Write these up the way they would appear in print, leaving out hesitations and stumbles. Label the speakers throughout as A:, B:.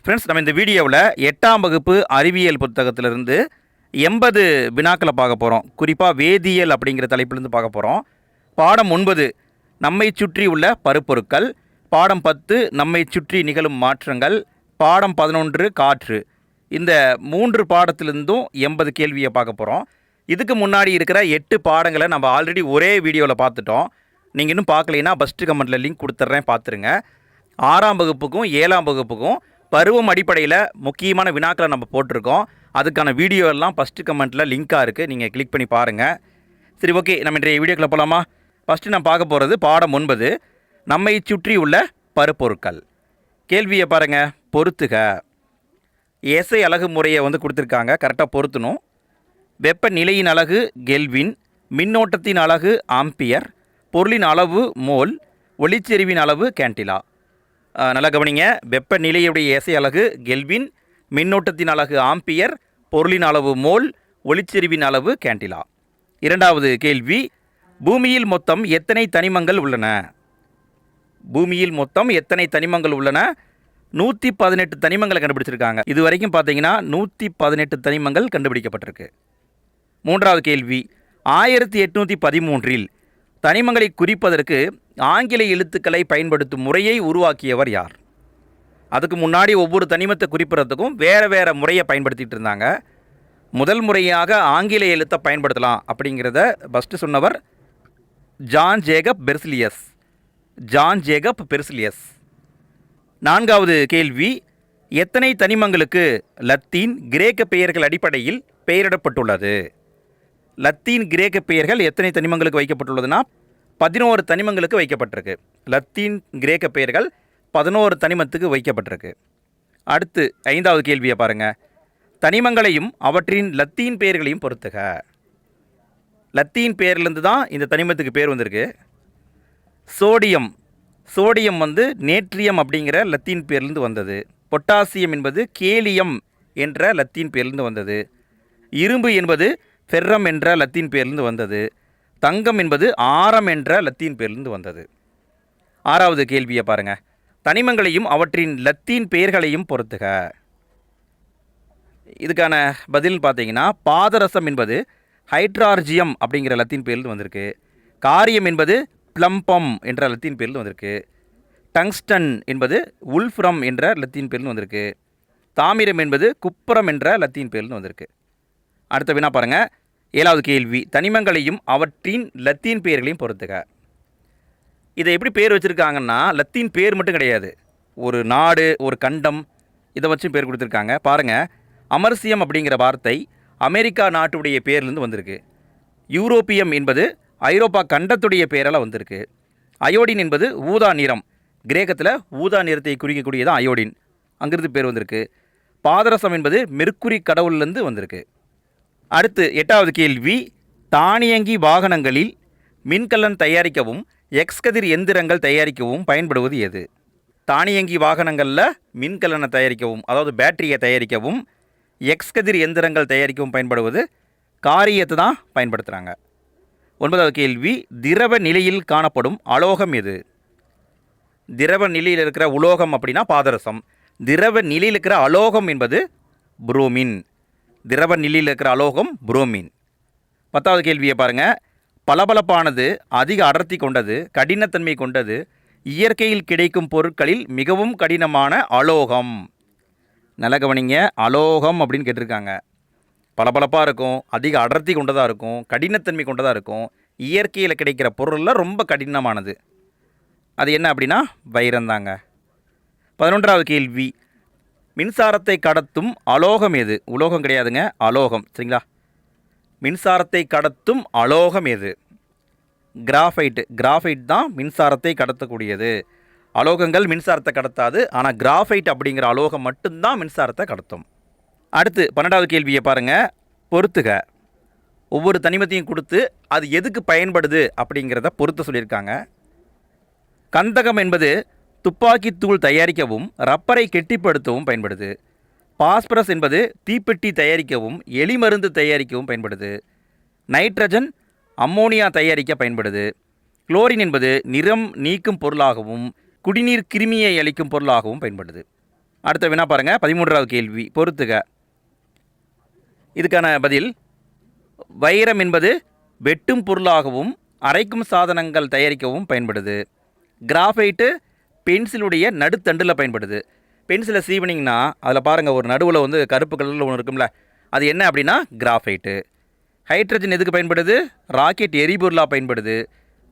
A: Friends, நம்ம இந்த வீடியோவில் 8ஆம் வகுப்பு அறிவியல் புத்தகத்திலிருந்து 80 வினாக்களை பார்க்க போகிறோம். குறிப்பாக வேதியியல் அப்படிங்கிற தலைப்பிலிருந்து பார்க்க போகிறோம். பாடம் 9 நம்மை சுற்றி உள்ள பருப்பொருட்கள், பாடம் 10 நம்மை சுற்றி நிகழும் மாற்றங்கள், பாடம் 11 காற்று. இந்த 3 பாடத்திலிருந்தும் 80 கேள்வியை பார்க்க போகிறோம். இதுக்கு முன்னாடி இருக்கிற 8 பாடங்களை நம்ம ஆல்ரெடி ஒரே வீடியோவில் பார்த்துட்டோம். நீங்கள் இன்னும் பார்க்கலைன்னா ஃபஸ்ட்டு கமெண்ட்டில் லிங்க் கொடுத்துட்றேன், பார்த்துருங்க. 6ஆம் வகுப்புக்கும் 7ஆம் வகுப்புக்கும் பருவம் அடிப்படையில் முக்கியமான வினாக்களை நம்ம போட்டிருக்கோம். அதுக்கான வீடியோ எல்லாம் ஃபஸ்ட்டு கமெண்ட்டில் லிங்காக இருக்குது, நீங்கள் கிளிக் பண்ணி பாருங்கள். சரி, ஓகே, நம்ம இன்றைய வீடியோக்குள்ள போகலாமா? ஃபஸ்ட்டு நான் பார்க்க போகிறது பாடம் 9 நம்மை சுற்றி உள்ள பருப்பொருட்கள். கேள்வியை பாருங்கள், பொறுத்துக. எஸ்ஐ அலகு முறையை கொடுத்துருக்காங்க, கரெக்டாக பொருத்தணும். வெப்பநிலையின் அலகு கெல்வின், மின்னோட்டத்தின் அலகு ஆம்பியர், பொருளின் அளவு மோல், ஒளிச்செறிவின் அளவு கேண்டிலா. நல்லா கவனிங்க. வெப்பநிலையுடைய எஸ்ஐ அலகு கெல்வின், மின்னோட்டத்தின் அலகு ஆம்பியர், பொருளின் அளவு மோல், ஒளிச்செறிவின் அளவு கேண்டிலா. இரண்டாவது கேள்வி, பூமியில் மொத்தம் எத்தனை தனிமங்கள் உள்ளன? பூமியில் மொத்தம் எத்தனை தனிமங்கள் உள்ளன? 118 தனிமங்களை கண்டுபிடிச்சிருக்காங்க. இது வரைக்கும் பார்த்தீங்கன்னா 118 தனிமங்கள் கண்டுபிடிக்கப்பட்டிருக்கு. மூன்றாவது கேள்வி, 1813இல் தனிமங்களை குறிப்பதற்கு ஆங்கில எழுத்துக்களை பயன்படுத்தும் முறையை உருவாக்கியவர் யார்? அதுக்கு முன்னாடி ஒவ்வொரு தனிமத்தை குறிப்பிடறதுக்கும் வேறு முறையை பயன்படுத்திகிட்டு இருந்தாங்க. முதல் முறையாக ஆங்கில எழுத்தை பயன்படுத்தலாம் அப்படிங்கிறத ஃபஸ்ட்டு சொன்னவர் ஜான் ஜேக்கப் பெர்சிலியஸ். நான்காவது கேள்வி, எத்தனை தனிமங்களுக்கு லத்தீன் கிரேக்க பெயர்கள் அடிப்படையில் பெயரிடப்பட்டுள்ளது? லத்தீன் கிரேக்க பெயர்கள் எத்தனை தனிமங்களுக்கு வைக்கப்பட்டுள்ளதுன்னா 11 தனிமங்களுக்கு வைக்கப்பட்டிருக்கு. லத்தீன் கிரேக்க பெயர்கள் 11 தனிமத்துக்கு வைக்கப்பட்டிருக்கு. அடுத்து 5வது கேள்வியை பாருங்கள், தனிமங்களையும் அவற்றின் லத்தீன் பெயர்களையும் பொறுத்துக. லத்தீன் பெயர்லேருந்து தான் இந்த தனிமத்துக்கு பேர் வந்திருக்கு. சோடியம் நேட்ரியம் அப்படிங்கிற லத்தீன் பேர்லேருந்து வந்தது. பொட்டாசியம் என்பது கேலியம் என்ற லத்தீன் பேர்லேருந்து வந்தது. இரும்பு என்பது ஃபெர்ரம் என்ற லத்தீன் பேர்லேருந்து வந்தது. தங்கம் என்பது ஆரம் என்ற லத்தீன் பேர்லேருந்து வந்தது. 6வது கேள்வியை பாருங்கள், தனிமங்களையும் அவற்றின் லத்தீன் பெயர்களையும் பொறுத்துக. இதுக்கான பதில் பார்த்தீங்கன்னா, பாதரசம் என்பது ஹைட்ரார்ஜியம் அப்படிங்கிற லத்தீன் பேர்லேருந்து வந்திருக்கு. காரியம் என்பது பிளம்பம் என்ற லத்தீன் பேரில் வந்திருக்கு. டங்ஸ்டன் என்பது உல்ஃப்ரம் என்ற லத்தீன் பேரில் வந்திருக்கு. தாமிரம் என்பது குப்புரம் என்ற லத்தீன் பேரில் வந்திருக்கு. அடுத்த வினா பாருங்கள், 7வது கேள்வி, தனிமங்களையும் அவற்றின் லத்தீன் பெயர்களையும் பொறுத்துக. இதை எப்படி பேர் வச்சுருக்காங்கன்னா, லத்தீன் பேர் மட்டும் கிடையாது, ஒரு நாடு, ஒரு கண்டம், இதை வச்சும் பேர் கொடுத்துருக்காங்க. பாருங்கள், அமர்சியம் அப்படிங்கிற வார்த்தை அமெரிக்கா நாட்டுடைய பேர்லேருந்து வந்திருக்கு. யூரோப்பியம் என்பது ஐரோப்பா கண்டத்துடைய பேரால் வந்திருக்கு. அயோடின் என்பது ஊதா நிறம், கிரேக்கத்தில் ஊதா நிறத்தை குறிக்கக்கூடியதான் அயோடின், அங்கிருந்து பேர் வந்திருக்கு. பாதரசம் என்பது மெர்க்குரி கடவுள்லேருந்து வந்திருக்கு. அடுத்து 8வது கேள்வி, தானியங்கி வாகனங்களில் மின்கலன் தயாரிக்கவும் எக்ஸ்கதிர் எந்திரங்கள் தயாரிக்கவும் பயன்படுவது எது? தானியங்கி வாகனங்களில் மின்கலனை தயாரிக்கவும், அதாவது பேட்டரியை தயாரிக்கவும், எக்ஸ்கதிர் எந்திரங்கள் தயாரிக்கவும் பயன்படுவது காரியத்தை தான் பயன்படுத்துகிறாங்க. 9வது கேள்வி, திரவ நிலையில் காணப்படும் அலோகம் எது? திரவ நிலையில் இருக்கிற உலோகம் அப்படின்னா பாதரசம். திரவ நிலையில் இருக்கிற அலோகம் என்பது புரோமின். திரவ நிலையில் இருக்கிற அலோகம் புரோமின். 10வது கேள்வியை பாருங்கள், பளபளப்பானது அதிக அடர்த்தி கொண்டது, கடினத்தன்மை கொண்டது, இயற்கையில் கிடைக்கும் பொருட்களில் மிகவும் கடினமான அலோகம். நல்ல கவனிங்க, அலோகம் அப்படின்னு கேட்டிருக்காங்க. பளபளப்பாக இருக்கும், அதிக அடர்த்தி கொண்டதாக இருக்கும், கடினத்தன்மை கொண்டதாக இருக்கும், இயற்கையில் கிடைக்கிற பொருளில் ரொம்ப கடினமானது. அது என்ன அப்படின்னா வைரந்தாங்க. 11வது கேள்வி, மின்சாரத்தை கடத்தும் அலோகம் எது? உலோகம் கிடையாதுங்க, அலோகம். சரிங்களா? மின்சாரத்தை கடத்தும் அலோகம் எது? கிராஃபைட் தான் மின்சாரத்தை கடத்தக்கூடியது. அலோகங்கள் மின்சாரத்தை கடத்தாது, ஆனால் கிராஃபைட் அப்படிங்கிற அலோகம் மட்டும்தான் மின்சாரத்தை கடத்தும். அடுத்து 12வது கேள்வியை பாருங்கள், பொறுத்துக. ஒவ்வொரு தனிமத்தையும் கொடுத்து அது எதுக்கு பயன்படுது அப்படிங்கிறத பொறுத்து சொல்லியிருக்காங்க. கந்தகம் என்பது துப்பாக்கி தூள் தயாரிக்கவும் ரப்பரை கெட்டிப்படுத்தவும் பயன்படுது. பாஸ்பரஸ் என்பது தீப்பெட்டி தயாரிக்கவும் எலிமருந்து தயாரிக்கவும் பயன்படுது. நைட்ரஜன் அம்மோனியா தயாரிக்க பயன்படுது. குளோரின் என்பது நிறம் நீக்கும் பொருளாகவும் குடிநீர் கிருமியை அளிக்கும் பொருளாகவும் பயன்படுது. அடுத்த வினா பாருங்கள், 13வது கேள்வி பொறுத்துக. இதுக்கான பதில், வைரம் என்பது வெட்டும் பொருளாகவும் அரைக்கும் சாதனங்கள் தயாரிக்கவும் பயன்படுது. கிராஃபைட்டு பென்சிலுடைய நடுத்தண்டில் பயன்படுது. பென்சிலை சீவனிங்கன்னா அதில் பாருங்கள், ஒரு நடுவில் வந்து கருப்பு கலரில் ஒன்று இருக்கும்ல, அது என்ன அப்படின்னா கிராஃபைட்டு. ஹைட்ரஜன் எதுக்கு பயன்படுது? ராக்கெட் எரிபொருளாக பயன்படுது.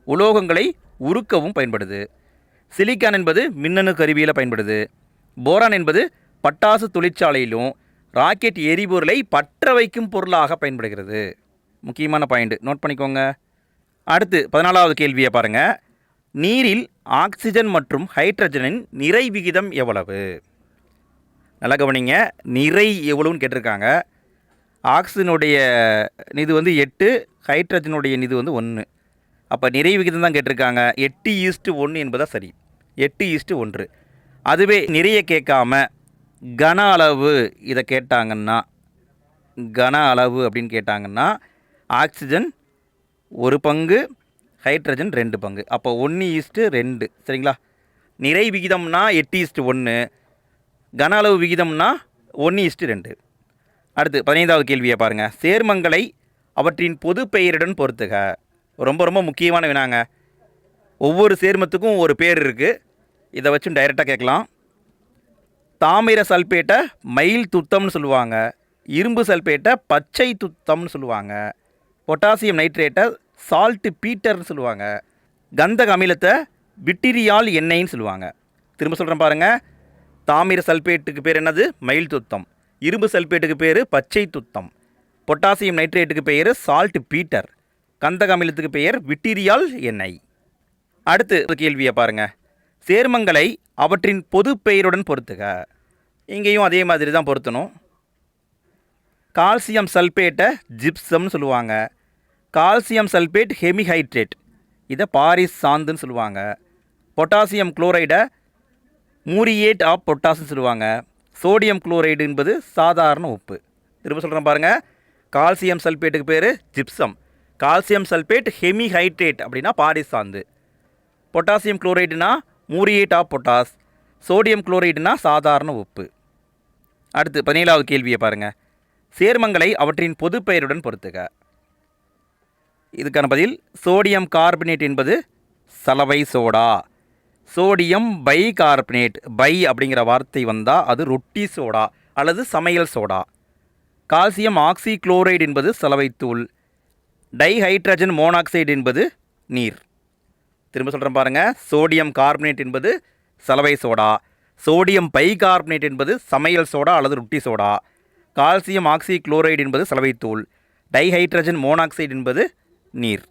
A: உலோகங்களை உருக்கவும் பயன்படுது. சிலிக்கான் என்பது மின்னணு கருவியில் பயன்படுது. போரான் என்பது பட்டாசு தொழிற்சாலையிலும் ராக்கெட் எரிபொருளை பற்ற வைக்கும் பொருளாக பயன்படுகிறது. முக்கியமான பாயிண்ட், நோட் பண்ணிக்கோங்க. அடுத்து 14வது கேள்வியை பாருங்கள். நீரில் ஆக்சிஜன் மற்றும் ஹைட்ரஜனின் நிறை விகிதம் எவ்வளவு? நல்லா கவனிங்க, நிறை எவ்வளவுன்னு கேட்டிருக்காங்க. ஆக்சிஜனுடைய நிது வந்து 8, ஹைட்ரஜனுடைய நிது வந்து 1. அப்போ நிறை விகிதம் தான் கேட்டிருக்காங்க. 8:1 என்பதா சரி. 8:1. அதுவே நிறைய கேட்காம கன அளவு இதை கேட்டாங்கன்னா, கன அளவு அப்படின்னு கேட்டாங்கன்னா, ஆக்சிஜன் 1 பங்கு, ஹைட்ரஜன் 2 பங்கு. அப்போ 1:2. சரிங்களா? நிறை விகிதம்னா 8:1, கன அளவு விகிதம்னா 1:2. அடுத்து 15வது கேள்வியை பாருங்கள். சேர்மங்களை அவற்றின் பொது பெயருடன் பொறுத்துக. ரொம்ப ரொம்ப முக்கியமான வினாங்க. ஒவ்வொரு சேர்மத்துக்கும் ஒரு பேர் இருக்குது. இதை வச்சு டைரெக்டாக கேட்கலாம். தாமிர சல்பேட்டை மயில் துத்தம்னு சொல்லுவாங்க. இரும்பு சல்பேட்டை பச்சை துத்தம்னு சொல்லுவாங்க. பொட்டாசியம் நைட்ரேட்டை சால்ட்டு பீட்டர்னு சொல்லுவாங்க. கந்தக அமிலத்தை விட்டிரியால் எண்ணெய்ன்னு சொல்லுவாங்க. திரும்ப சொல்கிறேன் பாருங்கள். தாமிர சல்பேட்டுக்கு பேர் என்னது? மயில் துத்தம். இரும்பு சல்பேட்டுக்கு பேர் பச்சை துத்தம். பொட்டாசியம் நைட்ரேட்டுக்கு பெயர் சால்ட் பீட்டர். கந்தக அமிலத்துக்கு பெயர் விட்டிரியால் எண்ணெய். அடுத்து கேள்வியை பாருங்கள். சேர்மங்களை அவற்றின் பொது பெயருடன் பொறுத்துக. இங்கேயும் அதே மாதிரி தான் பொருத்தணும். கால்சியம் சல்பேட்டை ஜிப்சம்னு சொல்லுவாங்க. கால்சியம் சல்பேட் ஹெமிஹைட்ரேட், இதை பாரிஸ் சாந்துன்னு சொல்லுவாங்க. பொட்டாசியம் குளோரைடை மூரியேட் ஆஃப் பொட்டாஸ்ன்னு சொல்லுவாங்க. சோடியம் குளோரைடு என்பது சாதாரண உப்பு. திரும்ப சொல்கிறேன் பாருங்கள். கால்சியம் சல்பேட்டுக்கு பேர் ஜிப்சம். கால்சியம் சல்பேட் ஹெமிஹைட்ரேட் அப்படின்னா பாரிஸ் சாந்து. பொட்டாசியம் குளோரைடுனா மூரியேட் ஆஃப் பொட்டாஸ். சோடியம் குளோரைடுனா சாதாரண உப்பு. அடுத்து 17வது கேள்வியை பாருங்கள். சேர்மங்களை அவற்றின் பொது பெயருடன் பொறுத்துக. இதுக்கான பதில், சோடியம் கார்பனேட் என்பது சலவை soda. Sodium bicarbonate, bi அப்படிங்கிற வார்த்தை வந்தால் அது ரொட்டி சோடா அல்லது சமையல் சோடா. கால்சியம் ஆக்சி குளோரைடு என்பது சலவைத்தூள். டைஹைட்ரஜன் மோனாக்சைடு என்பது நீர். திரும்ப சொல்கிறேன் பாருங்கள். சோடியம் கார்பனேட் என்பது சலவை சோடா. சோடியம் பை கார்பனேட் என்பது சமையல் சோடா அல்லது ரொட்டி சோடா. கால்சியம் ஆக்சி குளோரைடு என்பது சலவைத்தூள். டைஹைட்ரஜன் மோனாக்சைடு என்பது நீர்.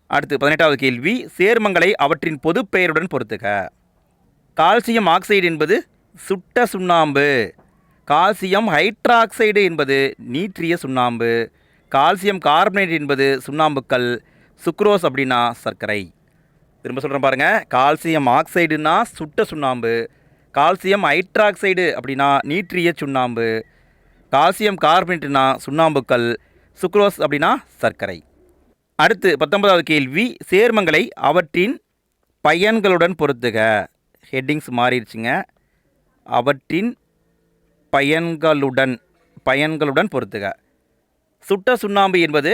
A: அடுத்து 18வது கேள்வி. சேர்மங்களை அவற்றின் பொது பெயருடன் பொறுத்துக. கால்சியம் ஆக்சைடு என்பது சுட்ட சுண்ணாம்பு. கால்சியம் ஹைட்ராக்சைடு என்பது நீற்றிய சுண்ணாம்பு. கால்சியம் கார்பனேட் என்பது சுண்ணாம்புக்கல். சுக்ரோஸ் அப்படின்னா சர்க்கரை. திரும்ப சொல்கிறேன் பாருங்கள். கால்சியம் ஆக்சைடுனா சுட்ட சுண்ணாம்பு. கால்சியம் ஹைட்ராக்சைடு அப்படின்னா நீற்றிய சுண்ணாம்பு. கால்சியம் கார்பனேட்னா சுண்ணாம்புக்கல். சுக்ரோஸ் அப்படின்னா சர்க்கரை. அடுத்து 19வது கேள்வி. சேர்மங்களை அவற்றின் பயன்களுடன் பொறுத்துக. ஹெட்டிங்ஸ் மாறிடுச்சுங்க. அவற்றின் பயன்களுடன் பொறுத்துக. சுட்ட சுண்ணாம்பு என்பது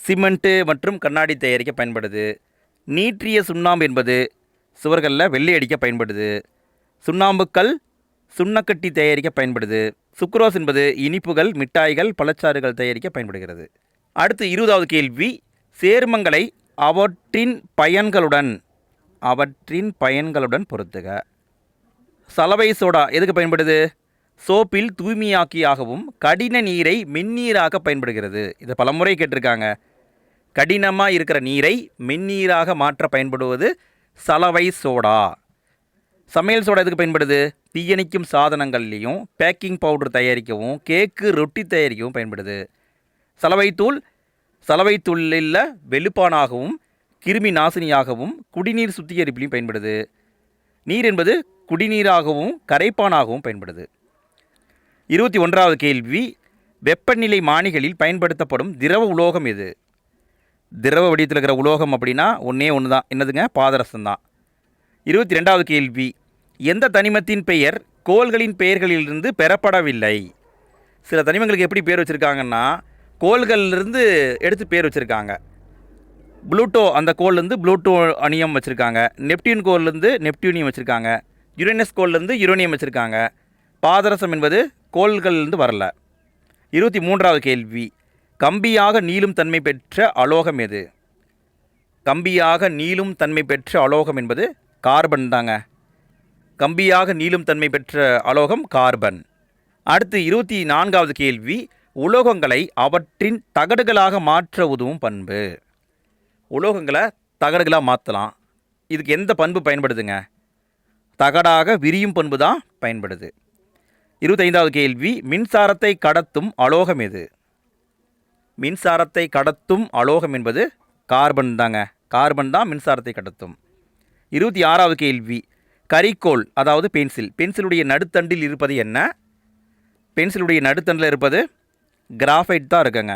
A: சிமெண்ட்டு மற்றும் கண்ணாடி தயாரிக்க பயன்படுது. நீற்றிய சுண்ணாம்பு என்பது சுவர்களில் வெள்ளை அடிக்க பயன்படுது. சுண்ணாம்புக்கல் சுண்ணக்கட்டி தயாரிக்க பயன்படுது. சுக்ரோஸ் என்பது இனிப்புகள், மிட்டாய்கள், பழச்சாறுகள் தயாரிக்க பயன்படுகிறது. அடுத்து 20வது கேள்வி. சேர்மங்களை அவற்றின் பயன்களுடன் பொறுத்துக. சலவை சோடா எதுக்கு பயன்படுது? சோப்பில் தூய்மையாக்கியாகவும் கடின நீரை மென்னீராக பயன்படுகிறது. இதை பலமுறை கேட்டிருக்காங்க. கடினமாக இருக்கிற நீரை மென்னீராக மாற்ற பயன்படுவது சலவை சோடா. சமையல் சோடா எதுக்கு பயன்படுது? தீயணைக்கும் சாதனங்கள்லேயும் பேக்கிங் பவுடர் தயாரிக்கவும் கேக்கு ரொட்டி தயாரிக்கவும் பயன்படுது. சலவைத்தூளில் வெளுப்பானாகவும் கிருமி நாசினியாகவும் குடிநீர் சுத்திகரிப்பிலையும் பயன்படுது. நீர் என்பது குடிநீராகவும் கரைப்பானாகவும் பயன்படுது. 21வது கேள்வி. வெப்பநிலை மானிகளில் பயன்படுத்தப்படும் திரவ உலோகம் எது? திரவ வடிவத்தில் இருக்கிற உலோகம் அப்படின்னா ஒன்று தான். என்னதுங்க? பாதரசம் தான். 22வது கேள்வி. எந்த தனிமத்தின் பெயர் கோள்களின் பெயர்களிலிருந்து பெறப்படவில்லை. சில தனிமங்களுக்கு எப்படி பேர் வச்சுருக்காங்கன்னா கோள்களிலிருந்து எடுத்து பேர் வச்சுருக்காங்க. ப்ளூட்டோ அந்த கோள்லேருந்து ப்ளூட்டோ அணியம் வச்சுருக்காங்க. நெப்டியூன் கோள்லேருந்து நெப்டியூனியம் வச்சுருக்காங்க. யுரேனஸ் கோள்லேருந்து யுரேனியம் வச்சுருக்காங்க. பாதரசம் என்பது கோள்கள்லேருந்து வரல. 23வது கேள்வி, கம்பியாக நீளும் தன்மை பெற்ற அலோகம் எது? கம்பியாக நீளும் தன்மை பெற்ற அலோகம் என்பது கார்பன் தாங்க. கம்பியாக நீளும் தன்மை பெற்ற அலோகம் கார்பன். அடுத்து 24வது கேள்வி, உலோகங்களை அவற்றின் தகடுகளாக மாற்ற உதவும் பண்பு. உலோகங்களை தகடுகளாக மாற்றலாம். இதுக்கு எந்த பண்பு பயன்படுதுங்க? தகடாக விரியும் பண்பு தான் பயன்படுது. 25வது கேள்வி, மின்சாரத்தை கடத்தும் அலோகம் எது? மின்சாரத்தை கடத்தும் அலோகம் என்பது கார்பன் தாங்க. கார்பன் தான் மின்சாரத்தை கடத்தும். 26வது கேள்வி, கரிக்கோல் அதாவது பென்சிலுடைய நடுத்தண்டில் இருப்பது என்ன? பென்சிலுடைய நடுத்தண்டில் இருப்பது கிராஃபைட் தான் இருக்குங்க.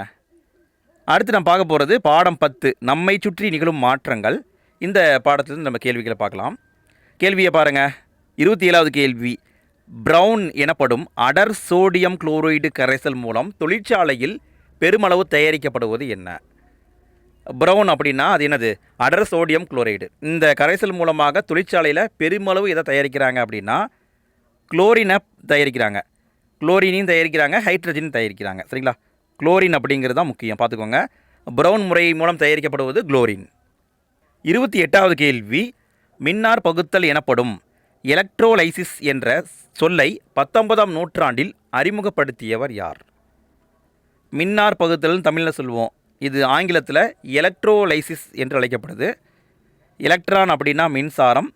A: அடுத்து நம்ம பார்க்க போகிறது பாடம் 10, நம்மை சுற்றி நிகழும் மாற்றங்கள். இந்த பாடத்திலிருந்து நம்ம கேள்விகளை பார்க்கலாம். கேள்வியை பாருங்கள். 27வது கேள்வி, பிரவுன் எனப்படும் அடர் சோடியம் குளோரைடு கரைசல் மூலம் தொழிற்சாலையில் பெருமளவு தயாரிக்கப்படுவது என்ன? பிரவுன் அப்படின்னா அது என்னது? அடர் சோடியம் குளோரைடு. இந்த கரைசல் மூலமாக தொழிற்சாலையில் பெருமளவு எதை தயாரிக்கிறாங்க அப்படின்னா குளோரினை தயாரிக்கிறாங்க. குளோரினையும் தயாரிக்கிறாங்க, ஹைட்ரஜனும் தயாரிக்கிறாங்க. சரிங்களா? குளோரின் அப்படிங்கிறது தான் முக்கியம், பார்த்துக்கோங்க. பிரவுன் முறை மூலம் தயாரிக்கப்படுவது குளோரின். 28வது கேள்வி, மின்னார் பகுத்தல் எனப்படும் எலக்ட்ரோலைசிஸ் என்ற சொல்லை 19ஆம் நூற்றாண்டில் அறிமுகப்படுத்தியவர் யார்? மின்னார் பகுத்தல் தமிழில் சொல்லுவோம், இது ஆங்கிலத்தில் எலக்ட்ரோலைசிஸ் என்று அழைக்கப்படுது. எலக்ட்ரான் அப்படின்னா மின்சாரம்,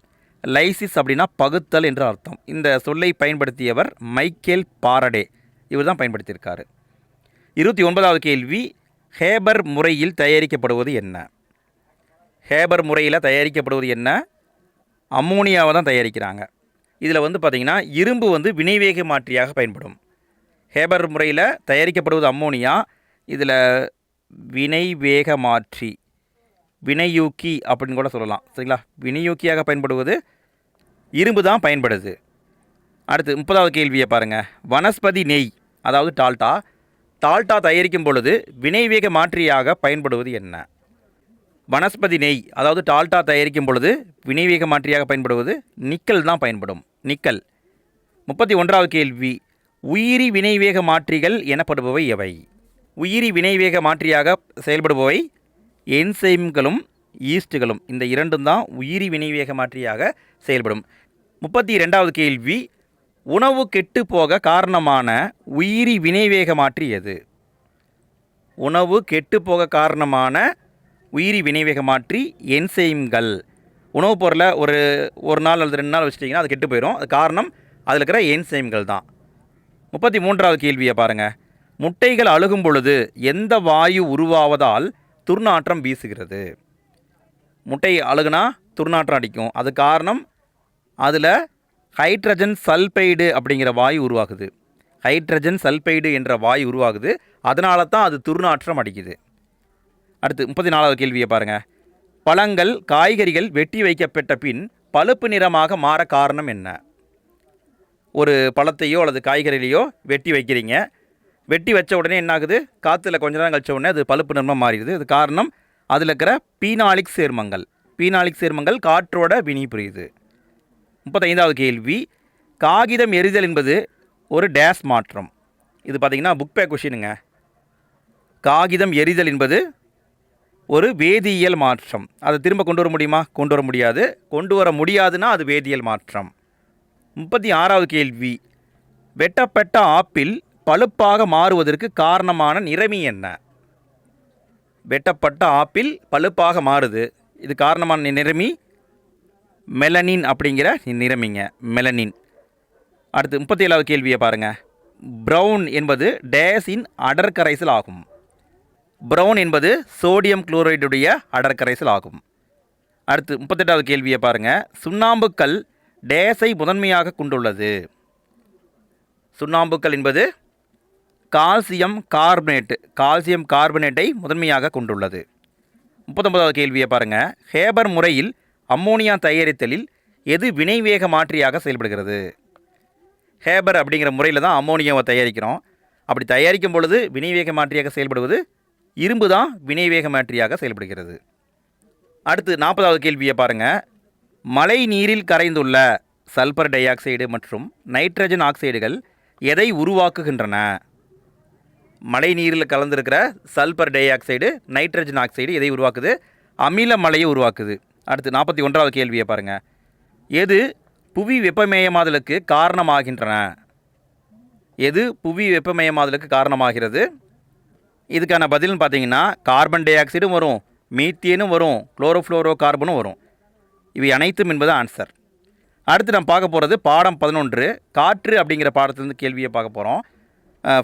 A: லைசிஸ் அப்படின்னா பகுத்தல் என்று அர்த்தம். இந்த சொல்லை பயன்படுத்தியவர் மைக்கேல் பாரடே, இவர் தான் பயன்படுத்தியிருக்காரு. 29வது கேள்வி, ஹேபர் முறையில் தயாரிக்கப்படுவது என்ன? ஹேபர் முறையில் தயாரிக்கப்படுவது என்ன? அம்மோனியாவை தான் தயாரிக்கிறாங்க. இதில் பார்த்திங்கன்னா இரும்பு வினைவேக மாற்றியாக பயன்படும். ஹேபர் முறையில் தயாரிக்கப்படுவது அம்மோனியா. இதில் வினைவேக மாற்றி, வினையூக்கி அப்படின்னு கூட சொல்லலாம். சரிங்களா? வினையூக்கியாக பயன்படுவது இரும்பு தான் பயன்படுது. அடுத்து 30வது கேள்வியை பாருங்கள். வனஸ்பதி நெய் அதாவது டால்டா தயாரிக்கும் பொழுது வினைவேக மாற்றியாக பயன்படுவது என்ன? வனஸ்பதி நெய் அதாவது டால்டா தயாரிக்கும் பொழுது வினைவேக மாற்றியாக பயன்படுவது நிக்கல் தான் பயன்படும். நிக்கல். 31வது கேள்வி, உயிரி வினைவேக மாற்றிகள் எனப்படுபவை எவை? உயிரி வினைவேக மாற்றியாக செயல்படுபவை என்சைம்களும் ஈஸ்ட்டுகளும். இந்த இரண்டும் தான் உயிரி வினைவேக மாற்றியாக செயல்படும். 32வது கேள்வி, உணவு கெட்டு போக காரணமான உயிரி வினைவேக மாற்றி எது? உணவு கெட்டு போக காரணமான உயிரி வினைவேக மாற்றி என்சைம்கள். உணவுப் பொருளை ஒரு நாள் அல்லது 2 நாள் வச்சிட்டிங்கன்னா அது கெட்டு போயிடும். அது காரணம் அதில் இருக்கிற என்சைம்கள் தான். 33வது கேள்வியை பாருங்கள். முட்டைகள் அழுகும் பொழுது எந்த வாயு உருவாவதால் துர்நாற்றம் வீசுகிறது? முட்டை அழுகுனா துர்நாற்றம் அடிக்கும். அது காரணம் அதில் ஹைட்ரஜன் சல்பைடு அப்படிங்கிற வாயு உருவாகுது. ஹைட்ரஜன் சல்பைடு என்ற வாயு உருவாகுது. அதனால தான் அது துர்நாற்றம் அடிக்குது. அடுத்து 34வது கேள்வியை பாருங்கள். பழங்கள் காய்கறிகள் வெட்டி வைக்கப்பட்ட பின் பழுப்பு நிறமாக மாற காரணம் என்ன? ஒரு பழத்தையோ அல்லது காய்கறிலையோ வெட்டி வைக்கிறீங்க. வெட்டி வச்ச உடனே என்ன ஆகுது? காற்றுல கொஞ்ச நேரம் கழிச்ச உடனே அது பழுப்பு நிறமாக மாறிடுது. இது காரணம் அதில் இருக்கிற பீனாலிக் சேர்மங்கள். பீனாலிக் சேர்மங்கள் காற்றோட வினை புரியுது. 35வது கேள்வி, காகிதம் எரிதல் என்பது ஒரு டேஸ் மாற்றம். இது பார்த்திங்கன்னா புக் பேக் கொஷினுங்க. காகிதம் எரிதல் என்பது ஒரு வேதியியல் மாற்றம். அதை திரும்ப கொண்டு வர முடியுமா? கொண்டு வர முடியாது. கொண்டு வர முடியாதுன்னா அது வேதியியல் மாற்றம். 36வது கேள்வி, வெட்டப்பட்ட ஆப்பிள் பழுப்பாக மாறுவதற்கு காரணமான நிறமி என்ன? வெட்டப்பட்ட ஆப்பிள் பழுப்பாக மாறுது, இது காரணமான நிறமி மெலனின் அப்படிங்கிற நிறமிங்க, மெலனின். அடுத்து 37வது கேள்வியை பாருங்கள். பிரவுன் என்பது டேஸின் அடர்கரைசல் ஆகும். பிரவுன் என்பது சோடியம் குளோரைடுடைய அடர்கரைசல் ஆகும். அடுத்து 38வது கேள்வியை பாருங்கள். சுண்ணாம்புக்கல் டேஸை முதன்மையாக கொண்டுள்ளது. சுண்ணாம்புக்கல் என்பது கால்சியம் கார்பனேட்டை முதன்மையாக கொண்டுள்ளது. 39வது கேள்வியை பாருங்கள். ஹேபர் முறையில் அம்மோனியா தயாரித்தலில் எது வினைவேக மாற்றியாக செயல்படுகிறது? ஹேபர் அப்படிங்கிற முறையில் தான் அம்மோனியாவை தயாரிக்கிறோம். அப்படி தயாரிக்கும் பொழுது வினைவேக மாற்றியாக செயல்படுவது இரும்பு தான் வினைவேக மாற்றியாக செயல்படுகிறது. அடுத்து 40வது கேள்வியை பாருங்கள். மழை நீரில் கரைந்துள்ள சல்பர் டை ஆக்சைடு மற்றும் நைட்ரஜன் ஆக்சைடுகள் எதை உருவாக்குகின்றன? மழை நீரில் கலந்துருக்கிற sulphur dioxide nitrogen oxide எதை உருவாக்குது? அமில மழையை உருவாக்குது. அடுத்து 41வது கேள்வியை பாருங்கள். எது புவி வெப்பமயமாதலுக்கு காரணமாகின்றன? எது புவி வெப்பமயமாதலுக்கு காரணமாகிறது? இதுக்கான பதில்னு பார்த்தீங்கன்னா கார்பன் டை ஆக்சைடும் வரும், மீத்தேனும் வரும், குளோரோஃப்ளோரோ கார்பனும் வரும். இவை அனைத்தும் என்பது ஆன்சர். அடுத்து நம்ம பார்க்க போகிறது பாடம் 11 காற்று அப்படிங்கிற பாடத்துலேருந்து கேள்வியை பார்க்க போகிறோம்.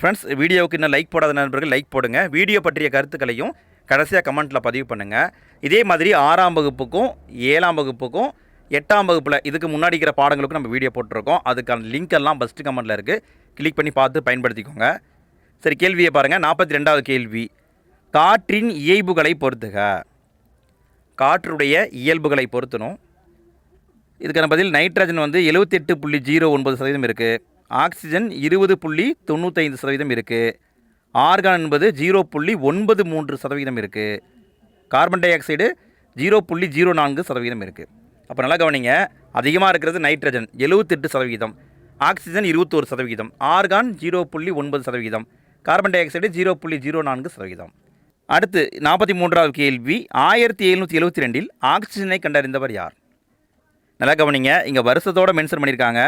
A: ஃப்ரெண்ட்ஸ், வீடியோவுக்கு இன்னும் லைக் போடாத நண்பர்கள் லைக் போடுங்க. வீடியோ பற்றிய கருத்துக்களையும் கடைசியாக கமெண்ட்டில் பதிவு பண்ணுங்கள். இதே மாதிரி 6ஆம் வகுப்புக்கும் 7ஆம் வகுப்புக்கும் 8ஆம் வகுப்பில் இதுக்கு முன்னாடி இருக்கிற பாடங்களுக்கும் நம்ம வீடியோ போட்டிருக்கோம். அதுக்கான லிங்க் எல்லாம் ஃபஸ்ட்டு கமெண்ட்டில் இருக்குது. கிளிக் பண்ணி பார்த்து பயன்படுத்திக்கோங்க. சரி, கேள்வியை பாருங்கள். 42வது கேள்வி. காற்றின் இயல்புகளை பொறுத்துக. காற்றுடைய இயல்புகளை பொறுத்தணும். இதுக்கான பதில் நைட்ரஜன் 78.09% இருக்குது. ஆக்சிஜன் 20.95% இருக்குது. ஆர்கான் என்பது 0.93% இருக்குது. கார்பன் டை ஆக்சைடு 0.04% இருக்குது. அப்போ நல்லா கவனிங்க. அதிகமாக இருக்கிறது nitrogen 78%, oxygen 21%, argon 0.9%, carbon di oxide 0.04%. அடுத்து 43வது கேள்வி. 1772 ஆக்சிஜனை கண்டறிந்தவர் யார்? நல்லா கவனிங்க. இங்கே வருஷத்தோடு மென்ஷன் பண்ணியிருக்காங்க.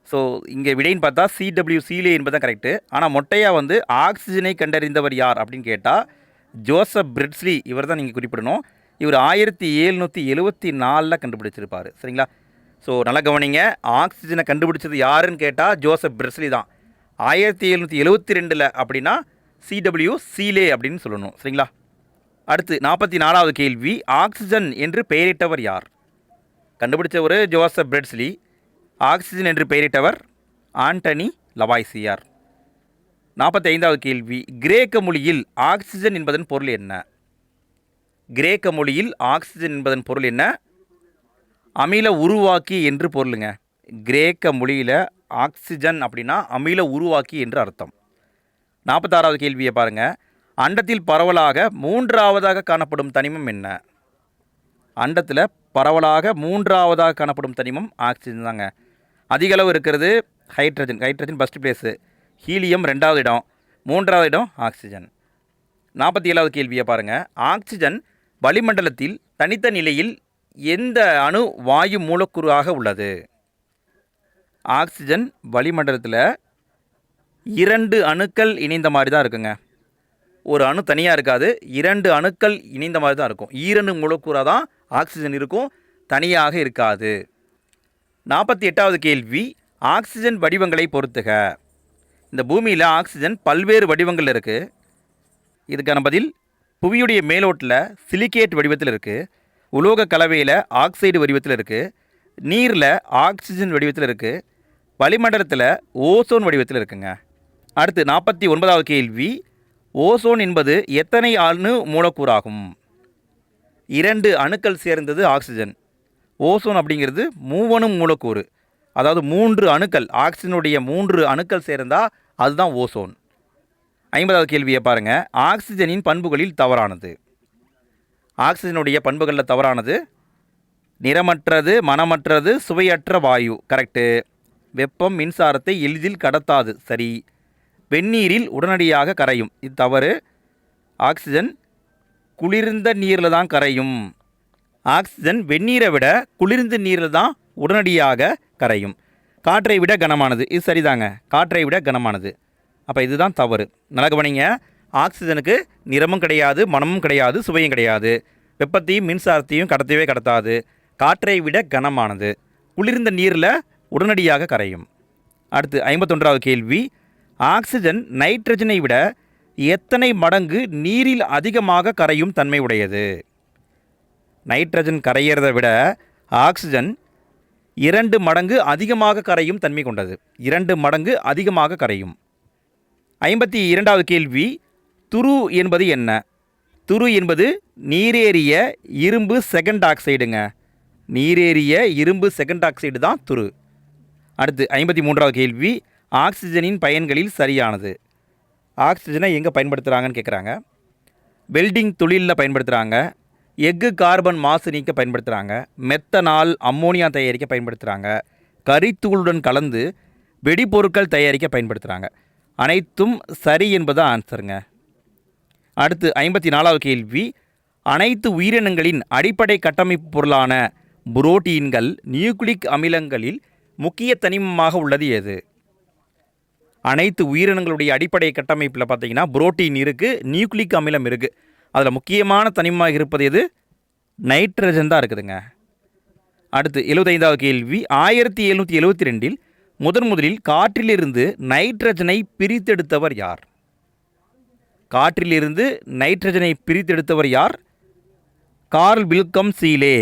A: ஸோ இங்கே விடைன்னு பார்த்தா CW சீலே என்பது தான் கரெக்டு. ஆனால் மொட்டையாக ஆக்சிஜனை கண்டறிந்தவர் யார் அப்படின்னு கேட்டால் ஜோசப் பிரிட்ஸ்லி இவர் தான் நீங்கள் குறிப்பிடணும். இவர் 1774 கண்டுபிடிச்சிருப்பார். சரிங்களா? ஸோ நல்லா கவனிங்க. ஆக்சிஜனை கண்டுபிடிச்சது யாருன்னு கேட்டால் ஜோசப் பிரிட்ஸ்லி தான். 1772 அப்படின்னா CW சீலே அப்படின்னு சொல்லணும். சரிங்களா? அடுத்து 44வது கேள்வி. ஆக்சிஜன் என்று பெயரிட்டவர் யார்? கண்டுபிடிச்சவர் ஜோசப் பிரிட்ஸ்லி. ஆக்சிஜன் என்று பெயரிட்டவர் ஆண்டனி லவாய்சியர். 45வது கேள்வி. கிரேக்க மொழியில் ஆக்சிஜன் என்பதன் பொருள் என்ன? கிரேக்க மொழியில் ஆக்சிஜன் என்பதன் பொருள் என்ன? அமில உருவாக்கி என்று பொருளுங்க. கிரேக்க மொழியில் ஆக்சிஜன் அப்படின்னா அமில உருவாக்கி என்று அர்த்தம். 46வது கேள்வியை பாருங்கள். அண்டத்தில் பரவலாக 3ஆவதாக காணப்படும் தனிமம் என்ன? அண்டத்தில் பரவலாக 3ஆவதாக காணப்படும் தனிமம் ஆக்சிஜன் தாங்க. அதிக அளவு இருக்கிறது hydrogen. Hydrogen first place, helium 2வது இடம், 3வது இடம் ஆக்சிஜன். 47வது கேள்வியை பாருங்கள். ஆக்சிஜன் வளிமண்டலத்தில் தனித்த நிலையில் எந்த அணு வாயு மூலக்கூறாக உள்ளது? ஆக்சிஜன் வளிமண்டலத்தில் 2 அணுக்கள் இணைந்த மாதிரி தான் இருக்குங்க. ஒரு அணு தனியாக இருக்காது, 2 அணுக்கள் இணைந்த மாதிரி தான் இருக்கும். ஈரணு மூலக்கூறாக தான் ஆக்சிஜன் இருக்கும், தனியாக இருக்காது. 48வது கேள்வி. ஆக்சிஜன் வடிவங்களை பொறுத்துக. இந்த பூமியில் ஆக்சிஜன் பல்வேறு வடிவங்கள் இருக்குது. இதுக்கான பதில் புவியுடைய மேலோட்டில் சிலிகேட் வடிவத்தில் இருக்குது, உலோக கலவையில் ஆக்சைடு வடிவத்தில் இருக்குது, நீரில் ஆக்சிஜன் வடிவத்தில் இருக்குது, வளிமண்டலத்தில் ஓசோன் வடிவத்தில் இருக்குங்க. அடுத்து 49வது கேள்வி. ஓசோன் என்பது எத்தனை அணு மூலக்கூறாகும்? 2 அணுக்கள் சேர்ந்தது ஆக்சிஜன். ஓசோன் அப்படிங்கிறது 3 மூலக்கூறு, அதாவது 3 அணுக்கள். ஆக்சிஜனுடைய 3 அணுக்கள் சேர்ந்தால் அதுதான் ஓசோன். 50வது கேள்வியை பாருங்கள். ஆக்சிஜனின் பண்புகளில் தவறானது. ஆக்சிஜனுடைய பண்புகளில் தவறானது நிறமற்றது, மணமற்றது, சுவையற்ற வாயு. கரெக்டு. வெப்பம் மின்சாரத்தை எளிதில் கடத்தாது. சரி. வெந்நீரில் உடனடியாக கரையும். இது தவறு. ஆக்சிஜன் குளிர்ந்த நீரில் தான் கரையும். ஆக்சிஜன் வெந்நீரை விட குளிர்ந்த நீரில் தான் உடனடியாக கரையும். காற்றை விட கனமானது. இது சரிதாங்க. காற்றை விட கனமானது. அப்போ இதுதான் தவறு. நல்லா கவனிங்க. ஆக்சிஜனுக்கு நிறமும் கிடையாது, மனமும் கிடையாது, சுவையும் கிடையாது. வெப்பத்தையும் மின்சாரத்தையும் கடத்தவே கடத்தாது. காற்றை விட கனமானது. குளிர்ந்த நீரில் உடனடியாக கரையும். அடுத்து 51வது கேள்வி. ஆக்சிஜன் நைட்ரஜனை விட எத்தனை மடங்கு நீரில் அதிகமாக கரையும் தன்மை உடையது? நைட்ரஜன் கரையிறத விட ஆக்சிஜன் 2 மடங்கு அதிகமாக கரையும் தன்மை கொண்டது. 2 மடங்கு அதிகமாக கரையும். 52வது கேள்வி. துரு என்பது என்ன? துரு என்பது நீரேறிய இரும்பு செகண்ட் ஆக்சைடுங்க. நீரேறிய இரும்பு செகண்ட் ஆக்சைடு தான் துரு. அடுத்து 53வது கேள்வி, ஆக்சிஜனின் பயன்களில் சரியானது. ஆக்சிஜனை எங்கே பயன்படுத்துகிறாங்கன்னு கேட்குறாங்க. வெல்டிங் தொழிலில் பயன்படுத்துகிறாங்க, எஃகு கார்பன் மாசு நீக்க பயன்படுத்துகிறாங்க, மெத்தனால் அம்மோனியா தயாரிக்க பயன்படுத்துகிறாங்க, கரித்தூளுடன் கலந்து வெடிபொருட்கள் தயாரிக்க பயன்படுத்துகிறாங்க. அனைத்தும் சரி என்பது ஆன்சருங்க. அடுத்து 54வது கேள்வி, அனைத்து உயிரினங்களின் அடிப்படை கட்டமைப்பு பொருளான புரோட்டீன்கள் நியூக்ளிக் அமிலங்களில் முக்கிய தனிமமாக உள்ளது எது? அனைத்து உயிரினங்களுடைய அடிப்படை கட்டமைப்பில் பார்த்தீங்கன்னா புரோட்டீன் இருக்குது, நியூக்ளிக் அமிலம் இருக்குது. அதில் முக்கியமான தனிமமாக இருப்பது எது? நைட்ரஜன் தான் இருக்குதுங்க. அடுத்து 75வது கேள்வி, 1772 முதலில் காற்றிலிருந்து நைட்ரஜனை பிரித்தெடுத்தவர் யார்? காற்றிலிருந்து நைட்ரஜனை பிரித்தெடுத்தவர் யார்? கார்ல் வில்கம் சீலே.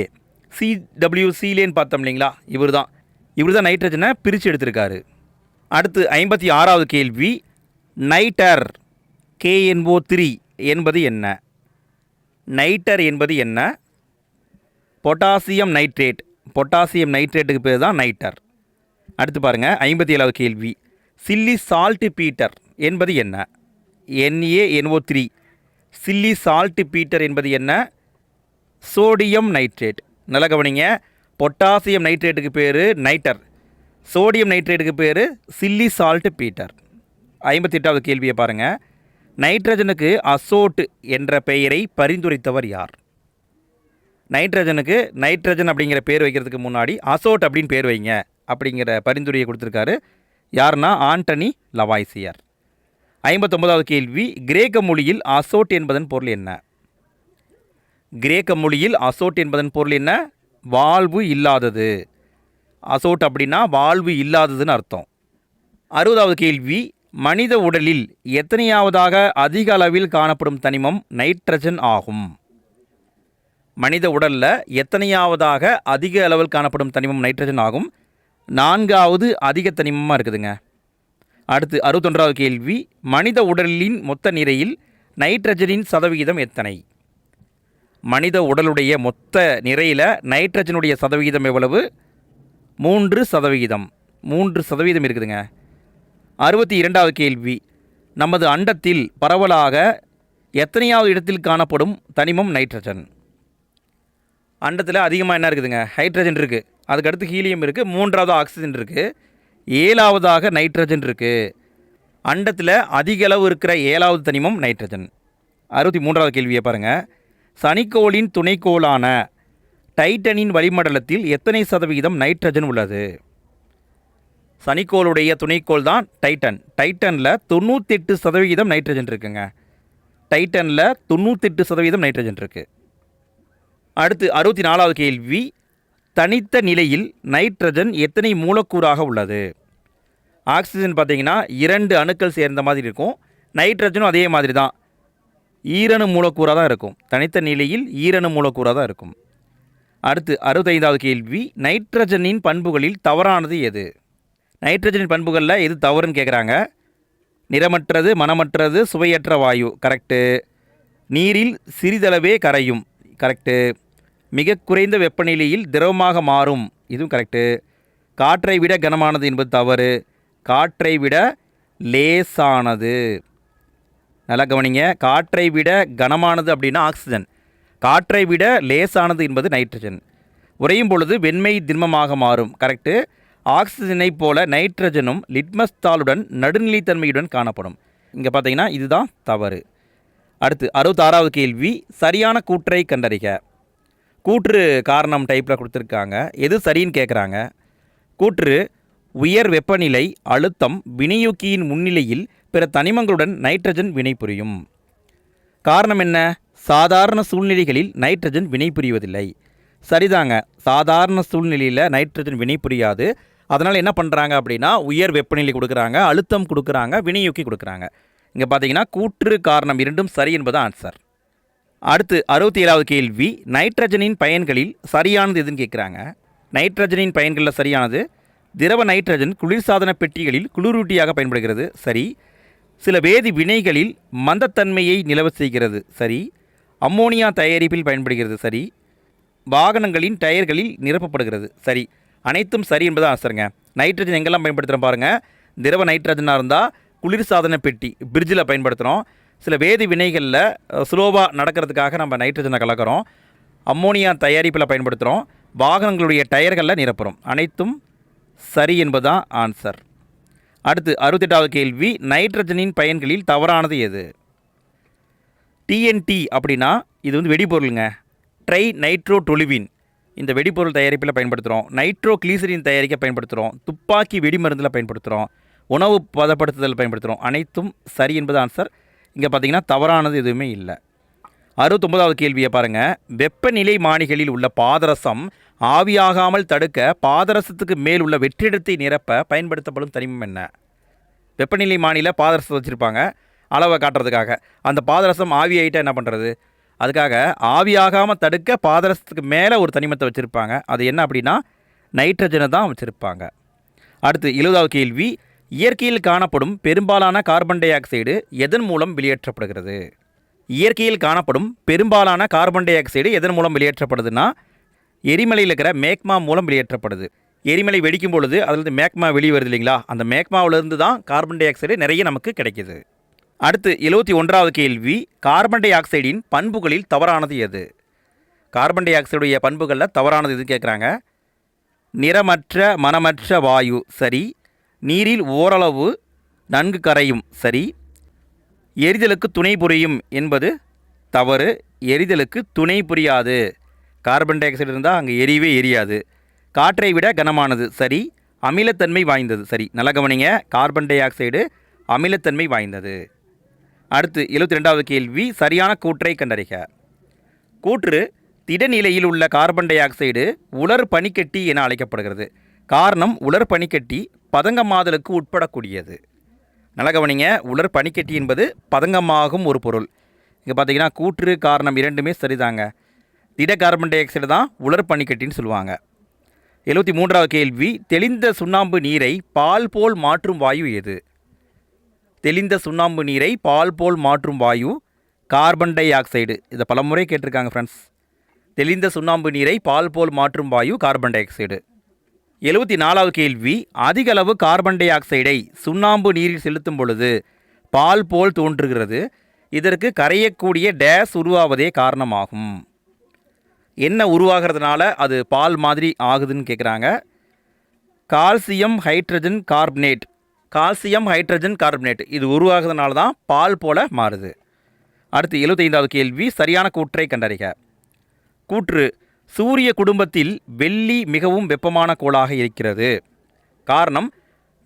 A: CW சீலேன்னு பார்த்தோம் இல்லைங்களா, இவர் தான் நைட்ரஜனை பிரித்து எடுத்திருக்காரு. அடுத்து 56வது கேள்வி, நைட்டர் KNO3 என்பது என்ன? நைட்டர் என்பது என்ன? பொட்டாசியம் நைட்ரேட்டுக்கு பேர் தான் நைட்டர். அடுத்து பாருங்கள் 57வது கேள்வி, சில்லி சால்ட் பீட்டர் என்பது என்ன? NaNO3. சில்லி சால்ட் பீட்டர் என்பது என்ன? Sodium nitrate. நல்லா கவனிங்க, பொட்டாசியம் நைட்ரேட்டுக்கு பேர் நைட்டர், சோடியம் நைட்ரேட்டுக்கு பேர் சில்லி சால்ட் பீட்டர். 58வது கேள்வியை பாருங்கள், நைட்ரஜனுக்கு அசோட் என்ற பெயரை பரிந்துரைத்தவர் யார்? நைட்ரஜனுக்கு நைட்ரஜன் அப்படிங்கிற பேர் வைக்கிறதுக்கு முன்னாடி அசோட் அப்படின்னு பேர் வைங்க அப்படிங்கிற பரிந்துரையை கொடுத்துருக்காரு. யாருன்னா ஆண்டனி லவாய்சியர். 59வது கேள்வி, கிரேக்க மொழியில் அசோட் என்பதன் பொருள் என்ன? கிரேக்க மொழியில் அசோட் என்பதன் பொருள் என்ன? வாழ்வு இல்லாதது. அசோட் அப்படின்னா வாழ்வு இல்லாததுன்னு அர்த்தம். 60வது கேள்வி, மனித உடலில் எத்தனையாவதாக அதிக அளவில் காணப்படும் தனிமம் நைட்ரஜன் ஆகும்? மனித உடலில் எத்தனையாவதாக அதிக அளவில் காணப்படும் தனிமம் நைட்ரஜன் ஆகும்? 4வது அதிக தனிமமாக இருக்குதுங்க. அடுத்து 61வது கேள்வி, மனித உடலின் மொத்த நிறையில் நைட்ரஜனின் சதவிகிதம் எத்தனை? மனித உடலுடைய மொத்த நிறையில் நைட்ரஜனுடைய சதவிகிதம் எவ்வளவு? 3%. 3% இருக்குதுங்க. 62வது கேள்வி, நமது அண்டத்தில் பரவலாக எத்தனையாவது இடத்தில் காணப்படும் தனிமம் நைட்ரஜன்? அண்டத்தில் அதிகமாக என்ன இருக்குதுங்க? ஹைட்ரஜன் இருக்குது, அதுக்கடுத்து ஹீலியம் இருக்குது, 3வது ஆக்சிஜன் இருக்குது, 7வதாக நைட்ரஜன் இருக்குது. அண்டத்தில் அதிக அளவு இருக்கிற 7வது தனிமம் நைட்ரஜன். 63வது கேள்வியை பாருங்கள், சனிக்கோளின் துணைக்கோளான டைட்டனின் வளிமண்டலத்தில் எத்தனை சதவிகிதம் நைட்ரஜன் உள்ளது? சனிக்கோளுடைய துணைக்கோள் தான் டைட்டன். டைட்டனில் 98% நைட்ரஜன் இருக்குங்க. டைட்டனில் 98% நைட்ரஜன் இருக்குது. அடுத்து 64வது கேள்வி, தனித்த நிலையில் நைட்ரஜன் எத்தனை மூலக்கூறாக உள்ளது? ஆக்சிஜன் பார்த்தீங்கன்னா 2 அணுக்கள் சேர்ந்த மாதிரி இருக்கும், நைட்ரஜனும் அதே மாதிரி தான், ஈரணு மூலக்கூறாக தான் இருக்கும். தனித்த நிலையில் ஈரணு மூலக்கூறாக தான் இருக்கும். அடுத்து 65வது கேள்வி, நைட்ரஜனின் பண்புகளில் தவறானது எது? நைட்ரஜனின் பண்புகளில் எது தவறுன்னு கேட்குறாங்க. நிறமற்றது, மனமற்றது, சுவையற்ற வாயு. கரெக்டு. நீரில் சிறிதளவே கரையும். கரெக்டு. மிக குறைந்த வெப்பநிலையில் திரவமாக மாறும். இதுவும் கரெக்டு. காற்றை விட கனமானது என்பது தவறு. காற்றை விட லேசானது. நல்லா கவனிங்க, காற்றை விட கனமானது அப்படின்னா ஆக்சிஜன், காற்றை விட லேசானது என்பது நைட்ரஜன். உறையும் பொழுது வெண்மை திண்மமாக மாறும். கரெக்டு. ஆக்சிஜனை போல நைட்ரஜனும் லிட்மஸ் தாளுடன் நடுநிலைத்தன்மையுடன் காணப்படும். இங்கே பார்த்தீங்கன்னா இதுதான் தவறு. அடுத்து 66வது கேள்வி, சரியான கூற்றை கண்டறிக. கூற்று காரணம் டைப்பில் கொடுத்துருக்காங்க, எது சரின்னு கேட்குறாங்க. கூற்று, உயர் வெப்பநிலை அழுத்தம் வினையூக்கியின் முன்னிலையில் பிற தனிமங்களுடன் நைட்ரஜன் வினைபுரியும். காரணம் என்ன? சாதாரண சூழ்நிலைகளில் நைட்ரஜன் வினைபுரிவதில்லை. சரிதாங்க, சாதாரண சூழ்நிலையில் நைட்ரஜன் வினைபுரியாது. அதனால் என்ன பண்ணுறாங்க அப்படின்னா உயர் வெப்பநிலை கொடுக்குறாங்க, அழுத்தம் கொடுக்குறாங்க, வினையூக்கி கொடுக்குறாங்க. இங்கே பார்த்தீங்கன்னா கூற்று காரணம் இரண்டும் சரி என்பது ஆன்சர். அடுத்து 67வது கேள்வி, நைட்ரஜனின் பயன்களில் சரியானது எதுன்னு கேட்குறாங்க. நைட்ரஜனின் பயன்களில் சரியானது, திரவ நைட்ரஜன் குளிர்சாதன பெட்டிகளில் குளிரூட்டியாக பயன்படுகிறது. சரி. சில வேதி வினைகளில் மந்தத்தன்மையை நிலவ செய்கிறது. சரி. அம்மோனியா தயாரிப்பில் பயன்படுகிறது. சரி. வாகனங்களின் டயர்களில் நிரப்பப்படுகிறது. சரி. அனைத்தும் சரி என்பது ஆன்சருங்க. நைட்ரஜன் எங்கெல்லாம் பயன்படுத்துகிறோம் பாருங்கள். திரவ நைட்ரஜனாக இருந்தால் குளிர்சாதன பெட்டி பிரிட்ஜில் பயன்படுத்துகிறோம். சில வேதி வினைகளில் ஸ்லோவாக நடக்கிறதுக்காக நம்ம நைட்ரஜனை கலக்கிறோம். அம்மோனியா தயாரிப்பில் பயன்படுத்துகிறோம். வாகனங்களுடைய டயர்களில் நிரப்புகிறோம். அனைத்தும் சரி என்பதுதான் ஆன்சர். அடுத்து 68வது கேள்வி, நைட்ரஜனின் பயன்களில் தவறானது எது? டிஎன்டி அப்படின்னா இது வந்து வெடிபொருளுங்க. ட்ரை நைட்ரோடொலுவின் இந்த வெடிபொருள் தயாரிப்பில் பயன்படுத்துகிறோம். நைட்ரோ கிளீசரின் தயாரிக்க பயன்படுத்துகிறோம். துப்பாக்கி வெடிமருந்தில் பயன்படுத்துகிறோம். உணவு பதப்படுத்துதல் பயன்படுத்துகிறோம். அனைத்தும் சரி என்பது ஆன்சர். இங்கே பார்த்தீங்கன்னா தவறானது எதுவுமே இல்லை. 69வது கேள்வியை பாருங்கள். வெப்பநிலை மானிகளில் உள்ள பாதரசம் ஆவியாகாமல் தடுக்க பாதரசத்துக்கு மேல் உள்ள வெற்றிடத்தை நிரப்ப பயன்படுத்தப்படும் தனிமம் என்ன? வெப்பநிலை மானியில் பாதரசம் வச்சுருப்பாங்க அளவை காட்டுறதுக்காக. அந்த பாதரசம் ஆவியாயிட்டால் என்ன பண்ணுறது? அதுக்காக ஆவியாகாமல் தடுக்க பாதரசத்துக்கு மேலே ஒரு தனிமத்தை வச்சுருப்பாங்க. அது என்ன அப்படின்னா நைட்ரஜனை தான் வச்சுருப்பாங்க. அடுத்து 70வது கேள்வி, இயற்கையில் காணப்படும் பெரும்பாலான கார்பன் டை ஆக்சைடு எதன் மூலம் வெளியேற்றப்படுகிறது? இயற்கையில் காணப்படும் பெரும்பாலான கார்பன் டை ஆக்சைடு எதன் மூலம் வெளியேற்றப்படுதுன்னா எரிமலையில் இருக்கிற மேக்மா மூலம் வெளியேற்றப்படுது. எரிமலை வெடிக்கும் பொழுது அதிலிருந்து மேக்மா வெளியே வருது இல்லைங்களா? அந்த மேக்மாவிலிருந்து தான் கார்பன் டை ஆக்சைடு நிறைய நமக்கு கிடைக்கிது. அடுத்து 71வது கேள்வி, கார்பன் டை ஆக்சைடின் பண்புகளில் தவறானது எது? கார்பன் டை ஆக்சைடுடைய பண்புகளில் தவறானது எது கேட்குறாங்க. நிறமற்ற மனமற்ற வாயு சரி. நீரில் ஓரளவு நன்கு கரையும் சரி. எரிதலுக்கு துணை புரியும் என்பது தவறு. எரிதலுக்கு துணை புரியாது. கார்பன் டை ஆக்சைடு இருந்தால் அங்கே எரியவே எரியாது. காற்றை விட கனமானது சரி. அமிலத்தன்மை வாய்ந்தது சரி. நல்ல கவனிங்க, கார்பன் டை ஆக்சைடு அமிலத்தன்மை வாய்ந்தது. அடுத்து 72வது கேள்வி, சரியான கூற்றை கண்டறிக. கூற்று, திடநிலையில் உள்ள கார்பன் டை ஆக்சைடு உலர் பனிக்கட்டி என அழைக்கப்படுகிறது. காரணம், உலர் பனிக்கட்டி பதங்கமாதலுக்கு உட்படக்கூடியது. நல்ல கவனிங்க, உலர் பனிக்கட்டி என்பது பதங்கமாகும் ஒரு பொருள். இங்கே பார்த்தீங்கன்னா கூற்று காரணம் இரண்டுமே சரிதாங்க. திட கார்பன் டை ஆக்சைடு தான் உலர் பனிக்கட்டின்னு சொல்லுவாங்க. 73வது கேள்வி, தெளிந்த சுண்ணாம்பு நீரை பால் போல் மாற்றும் வாயு எது? தெளிந்த சுண்ணாம்பு நீரை பால் போல் மாற்றும் வாயு கார்பன் டை ஆக்சைடு. இதை பலமுறை கேட்டிருக்காங்க ஃப்ரெண்ட்ஸ். தெளிந்த சுண்ணாம்பு நீரை பால் போல் மாற்றும் வாயு கார்பன் டை ஆக்சைடு. 74வது கேள்வி, அதிக அளவு கார்பன் டை ஆக்சைடை சுண்ணாம்பு நீரில் செலுத்தும் பொழுது பால் போல் தோன்றுகிறது. இதற்கு கரையக்கூடிய டேஸ் உருவாவதே காரணமாகும். என்ன உருவாகிறதுனால அது பால் மாதிரி ஆகுதுன்னு கேட்குறாங்க. Calcium hydrogen carbonate. Calcium hydrogen carbonate இது உருவாகிறதுனால தான் பால் போல மாறுது. அடுத்து 75வது கேள்வி, சரியான கூற்றை கண்டறிக. கூற்று, சூரிய குடும்பத்தில் வெள்ளி மிகவும் வெப்பமான கோளாக இருக்கிறது. காரணம்,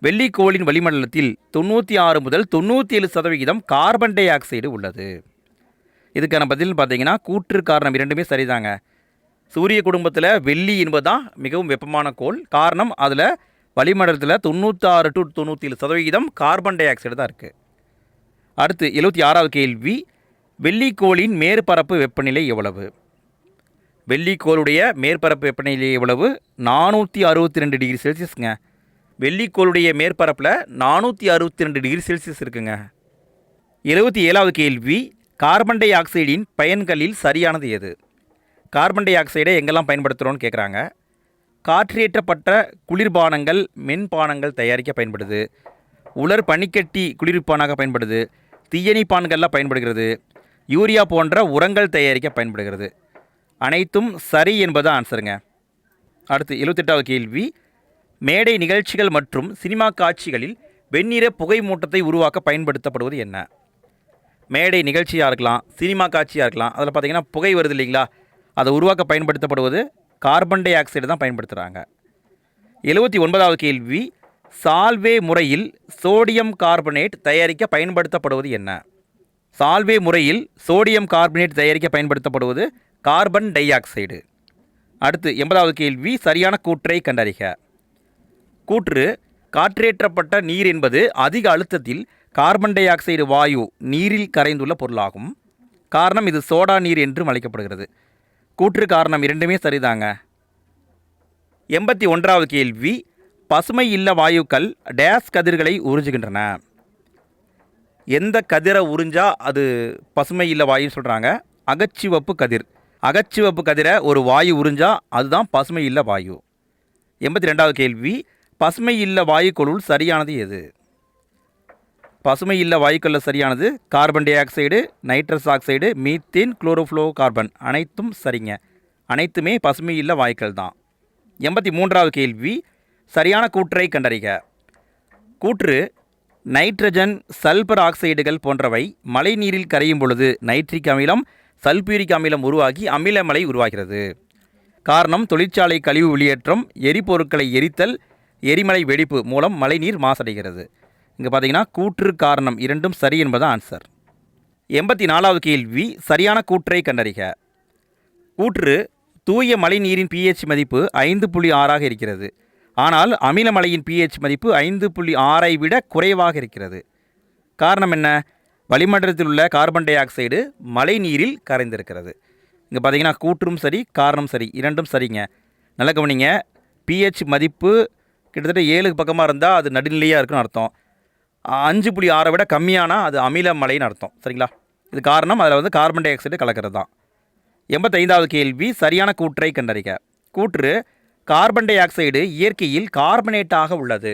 A: வெள்ளிக்கோளின் வளிமண்டலத்தில் 96 முதல் 97% கார்பன் டை ஆக்சைடு உள்ளது. இதுக்கான பதில் பார்த்தீங்கன்னா கூற்று காரணம் இரண்டுமே சரிதாங்க. சூரிய குடும்பத்தில் வெள்ளி என்பது தான் மிகவும் வெப்பமான கோள். காரணம், அதில் வளிமண்டலத்தில் 96 to 97% கார்பன் டை ஆக்சைடு தான் இருக்குது. அடுத்து 76வது கேள்வி, வெள்ளிக்கோளின் மேற்பரப்பு வெப்பநிலை எவ்வளவு? வெள்ளிக்கோளுடைய மேற்பரப்பு வெப்பநிலை எவ்வளவு? 462 டிகிரி செல்சியஸுங்க. வெள்ளிக்கோளுடைய மேற்பரப்பில் 462 டிகிரி செல்சியஸ் இருக்குங்க. 77வது கேள்வி, கார்பன் டை ஆக்சைடின் பயன்களில் சரியானது எது? கார்பன் டை ஆக்சைடை எங்கெல்லாம் பயன்படுத்துகிறோன்னு கேட்குறாங்க. காற்றேற்றப்பட்ட குளிர்பானங்கள் மென்பானங்கள் தயாரிக்க பயன்படுது. உலர் பனிக்கட்டி குளிர்பானாக பயன்படுது. தீயணைப்பான்களில் பயன்படுகிறது. யூரியா போன்ற உரங்கள் தயாரிக்க பயன்படுகிறது. அனைத்தும் சரி என்பது ஆன்சருங்க. அடுத்து 78வது கேள்வி, மேடை நிகழ்ச்சிகள் மற்றும் சினிமா காட்சிகளில் வெண்ணிற புகை மூட்டத்தை உருவாக்க பயன்படுத்தப்படுவது என்ன? மேடை நிகழ்ச்சியாக இருக்கலாம், சினிமா காட்சியாக இருக்கலாம், அதில் பார்த்திங்கன்னா புகை வருது இல்லைங்களா? அதை உருவாக்க பயன்படுத்தப்படுவது கார்பன் டை ஆக்சைடு தான் பயன்படுத்துகிறாங்க. 79வது கேள்வி, சால்வே முறையில் சோடியம் கார்பனேட் தயாரிக்க பயன்படுத்தப்படுவது என்ன? சால்வே முறையில் சோடியம் கார்பனேட் தயாரிக்க பயன்படுத்தப்படுவது கார்பன் டை ஆக்சைடு. அடுத்து 80வது கேள்வி, சரியான கூற்றை கண்டறிக. கூற்று, காற்றேற்றப்பட்ட நீர் என்பது அதிக அழுத்தத்தில் கார்பன் டை ஆக்சைடு வாயு நீரில் கரைந்துள்ள பொருளாகும். காரணம், இது சோடா நீர் என்றும் அழைக்கப்படுகிறது. கூற்று காரணம் இரண்டுமே சரிதாங்க. 81வது கேள்வி, பசுமை இல்ல வாயுக்கள் டேஸ் கதிர்களை உறிஞ்சுகின்றன. எந்த கதிரை உறிஞ்சா அது பசுமை இல்ல வாயுன்னு சொல்கிறாங்க? அகச்சிவப்பு கதிர். அகச்சிவப்பு கதிரை ஒரு வாயு உறிஞ்சா அதுதான் பசுமை இல்ல வாயு. 82வது கேள்வி, பசுமை இல்ல வாயுக்களுள் சரியானது எது? பசுமை இல்ல வாயுக்களில் சரியானது carbon dioxide, nitrous oxide, methane, chlorofluorocarbon. அனைத்தும் சரிங்க. அனைத்துமே பசுமை இல்ல வாயுக்கள் தான். 83வது கேள்வி, சரியான கூற்றை கண்டறிக. கூற்று: நைட்ரஜன், சல்பர் ஆக்சைடுகள் போன்றவை மழை நீரில் கரையும் பொழுது நைட்ரிக் அமிலம், சல்பியூரிக் அமிலம் உருவாகி அமிலமலை உருவாகிறது. காரணம்: தொழிற்சாலை கழிவு வெளியேற்றம், எரிபொருட்களை எரித்தல், எரிமலை வெடிப்பு மூலம் மழைநீர் மாசடைகிறது. இங்கே பார்த்தீங்கன்னா கூற்று காரணம் இரண்டும் சரி என்பது ஆன்சர். 84வது கேள்வி, சரியான கூற்றை கண்டறிக. கூற்று: தூய மழை நீரின் pH மதிப்பு 5.6ஆக இருக்கிறது. ஆனால் அமிலமலையின் pH மதிப்பு 5.6ஐ விட குறைவாக இருக்கிறது. காரணம் என்ன? வளிமண்டலத்தில் உள்ள கார்பன் டை ஆக்சைடு மழை நீரில் கரைந்திருக்கிறது. இங்கே பார்த்தீங்கன்னா கூற்றும் சரி, காரணம் சரி, இரண்டும் சரிங்க. நல்லா கவனிங்க. pH மதிப்பு கிட்டத்தட்ட 7 பக்கமாக இருந்தால் அது நடுநிலையாக இருக்குன்னு அர்த்தம். 5.6 விட கம்மியானால் அது அமிலமலைன்னு அர்த்தம். சரிங்களா? இது காரணம், அதில் கார்பன் டை ஆக்சைடு கலக்கிறது தான். 85வது கேள்வி, சரியான கூற்றை கண்டறிக. கூற்று: கார்பன் டை ஆக்சைடு இயற்கையில் கார்பனேட்டாக உள்ளது.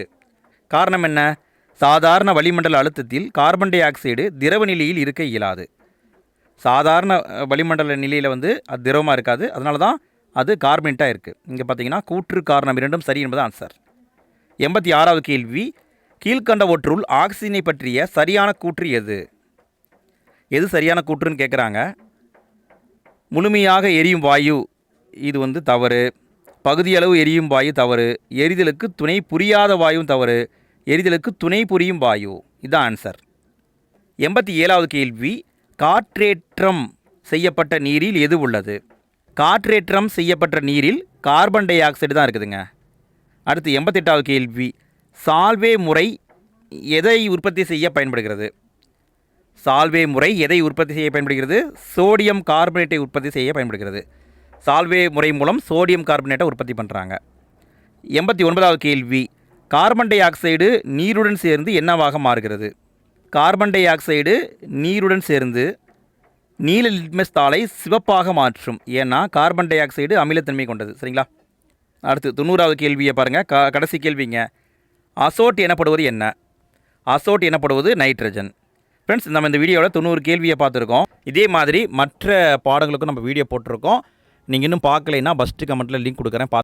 A: காரணம் என்ன? சாதாரண வளிமண்டல அழுத்தத்தில் கார்பன் டை ஆக்சைடு திரவ நிலையில் இருக்க இயலாது. சாதாரண வளிமண்டல நிலையில் அது திரவமாக இருக்காது. அதனால தான் அது கார்பனேட்டாக இருக்குது. இங்கே பார்த்தீங்கன்னா கூற்று காரணம் இரண்டும் சரி என்பது ஆன்சர். 86வது கேள்வி, கீழ்கண்டவற்றுள் ஆக்சிஜனை பற்றிய சரியான கூற்று எது? எது சரியான கூற்றுன்னு கேட்குறாங்க. முழுமையாக எரியும் வாயு இது தவறு. பகுதியளவு எரியும் வாயு தவறு. எரிதலுக்கு துணை புரியாத வாயும் தவறு. எரிதலுக்கு துணை புரியும் வாயு. இதுதான் ஆன்சர். 87வது கேள்வி, காற்றேற்றம் செய்யப்பட்ட நீரில் எது உள்ளது? காற்றேற்றம் செய்யப்பட்ட நீரில் கார்பன் டை ஆக்சைடு தான் இருக்குதுங்க. அடுத்து 88வது கேள்வி, சால்வே முறை எதை உற்பத்தி செய்ய பயன்படுகிறது? சால்வே முறை எதை உற்பத்தி செய்ய பயன்படுகிறது? சோடியம் கார்பனேட்டை உற்பத்தி செய்ய பயன்படுகிறது. சால்வே முறை மூலம் சோடியம் கார்பனேட்டை உற்பத்தி பண்ணுறாங்க. 89வது கேள்வி, கார்பன் டை ஆக்சைடு நீருடன் சேர்ந்து என்னவாக மாறுகிறது? கார்பன் டை ஆக்சைடு நீருடன் சேர்ந்து நீல லிட்மஸ் தாளை சிவப்பாக மாற்றும். ஏன்னா கார்பன் டை ஆக்சைடு அமிலத்தன்மை கொண்டது. சரிங்களா? அடுத்து 90வது கேள்வியை பாருங்கள். கடைசி கேள்விங்க. அசோட் எனப்படுவது என்ன? அசோட் எனப்படுவது நைட்ரஜன். ஃப்ரெண்ட்ஸ், நம்ம இந்த வீடியோவில் 90 கேள்வியை பார்த்துருக்கோம். இதே மாதிரி மற்ற பாடங்களுக்கும் நம்ம வீடியோ போட்டிருக்கோம். நீங்கள் இன்னும் பார்க்கலைன்னா ஃபஸ்ட்டு கமெண்ட்டில் லிங்க் கொடுக்குறேன்.